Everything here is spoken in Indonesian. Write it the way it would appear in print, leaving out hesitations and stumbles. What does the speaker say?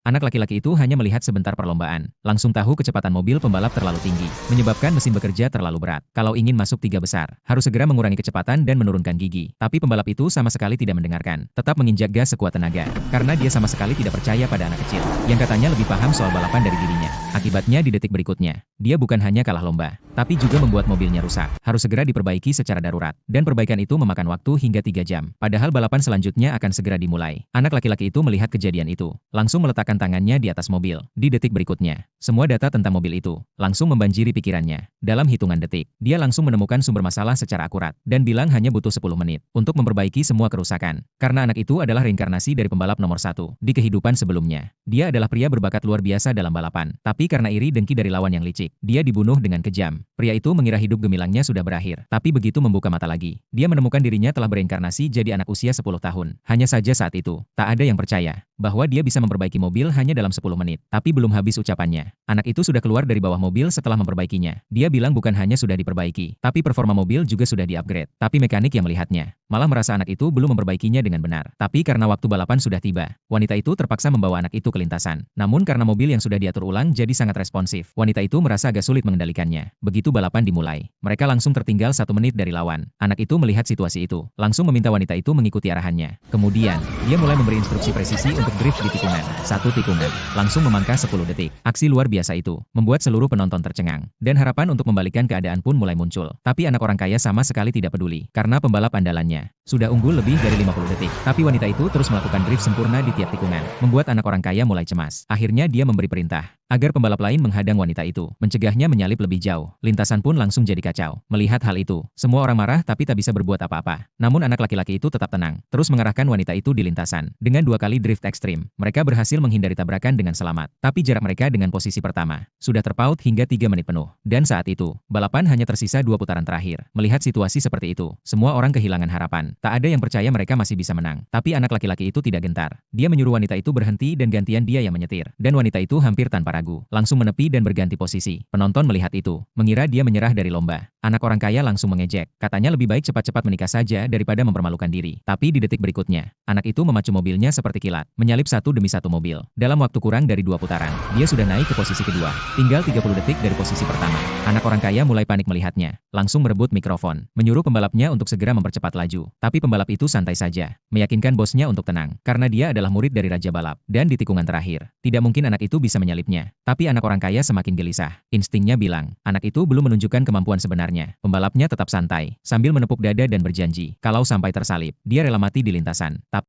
Anak laki-laki itu hanya melihat sebentar perlombaan, langsung tahu kecepatan mobil pembalap terlalu tinggi, menyebabkan mesin bekerja terlalu berat. Kalau ingin masuk tiga besar, harus segera mengurangi kecepatan dan menurunkan gigi. Tapi pembalap itu sama sekali tidak mendengarkan, tetap menginjak gas sekuat tenaga, karena dia sama sekali tidak percaya pada anak kecil, yang katanya lebih paham soal balapan dari dirinya. Akibatnya di detik berikutnya, dia bukan hanya kalah lomba, tapi juga membuat mobilnya rusak. Harus segera diperbaiki secara darurat, dan perbaikan itu memakan waktu hingga 3 jam. Padahal balapan selanjutnya akan segera dimulai. Anak laki-laki itu melihat kejadian itu, langsung meletakkan tangannya di atas mobil. Di detik berikutnya, semua data tentang mobil itu langsung membanjiri pikirannya. Dalam hitungan detik, dia langsung menemukan sumber masalah secara akurat dan bilang hanya butuh 10 menit untuk memperbaiki semua kerusakan. Karena anak itu adalah reinkarnasi dari pembalap nomor 1 di kehidupan sebelumnya. Dia adalah pria berbakat luar biasa dalam balapan, tapi karena iri dengki dari lawan yang licik, dia dibunuh dengan kejam. Pria itu mengira hidup gemilangnya sudah berakhir, tapi begitu membuka mata lagi, dia menemukan dirinya telah bereinkarnasi jadi anak usia 10 tahun. Hanya saja saat itu, tak ada yang percaya bahwa dia bisa memperbaiki mobil hanya dalam 10 menit. Tapi belum habis ucapannya, anak itu sudah keluar dari bawah mobil setelah memperbaikinya. Dia bilang bukan hanya sudah diperbaiki, tapi performa mobil juga sudah di-upgrade. Tapi mekanik yang melihatnya malah merasa anak itu belum memperbaikinya dengan benar. Tapi karena waktu balapan sudah tiba, wanita itu terpaksa membawa anak itu ke lintasan. Namun karena mobil yang sudah diatur ulang jadi sangat responsif, wanita itu merasa agak sulit mengendalikannya. Begitu balapan dimulai, mereka langsung tertinggal 1 menit dari lawan. Anak itu melihat situasi itu, langsung meminta wanita itu mengikuti arahannya. Kemudian, dia mulai memberi instruksi presisi untuk drift di tikungan. Satu tikungan, langsung memangkas 10 detik. Aksi luar biasa itu membuat seluruh penonton tercengang, dan harapan untuk membalikkan keadaan pun mulai muncul. Tapi anak orang kaya sama sekali tidak peduli, karena pembalap andalannya sudah unggul lebih dari 50 detik. Tapi wanita itu terus melakukan drift sempurna di tiap tikungan, membuat anak orang kaya mulai cemas. Akhirnya dia memberi perintah agar pembalap lain menghadang wanita itu, mencegahnya menyalip lebih jauh. Lintasan pun langsung jadi kacau. Melihat hal itu, semua orang marah tapi tak bisa berbuat apa-apa. Namun anak laki-laki itu tetap tenang, terus mengarahkan wanita itu di lintasan. Dengan 2 kali drift ekstrim, mereka berhasil menghindari tabrakan dengan selamat. Tapi jarak mereka dengan posisi pertama sudah terpaut hingga 3 menit penuh. Dan saat itu, balapan hanya tersisa 2 putaran terakhir. Melihat situasi seperti itu, semua orang kehilangan harapan. Tak ada yang percaya mereka masih bisa menang. Tapi anak laki-laki itu tidak gentar. Dia menyuruh wanita itu berhenti dan gantian dia yang menyetir. Dan wanita itu hampir tanpa ragu, langsung menepi dan berganti posisi. Penonton melihat itu, mengira dia menyerah dari lomba. Anak orang kaya langsung mengejek. Katanya lebih baik cepat-cepat menikah saja daripada mempermalukan diri. Tapi di detik berikutnya, anak itu memacu mobilnya seperti kilat, menyalip satu demi satu mobil. Dalam waktu kurang dari 2 putaran, dia sudah naik ke posisi kedua. Tinggal 30 detik dari posisi pertama. Anak orang kaya mulai panik melihatnya, langsung merebut mikrofon, menyuruh pembalapnya untuk segera mempercepat laju. Tapi pembalap itu santai saja, meyakinkan bosnya untuk tenang, karena dia adalah murid dari Raja Balap. Dan di tikungan terakhir, tidak mungkin anak itu bisa menyalipnya. Tapi anak orang kaya semakin gelisah. Instingnya bilang, anak itu belum menunjukkan kemampuan sebenarnya. Pembalapnya tetap santai, sambil menepuk dada dan berjanji, kalau sampai tersalip, dia rela mati di lintasan. Tapi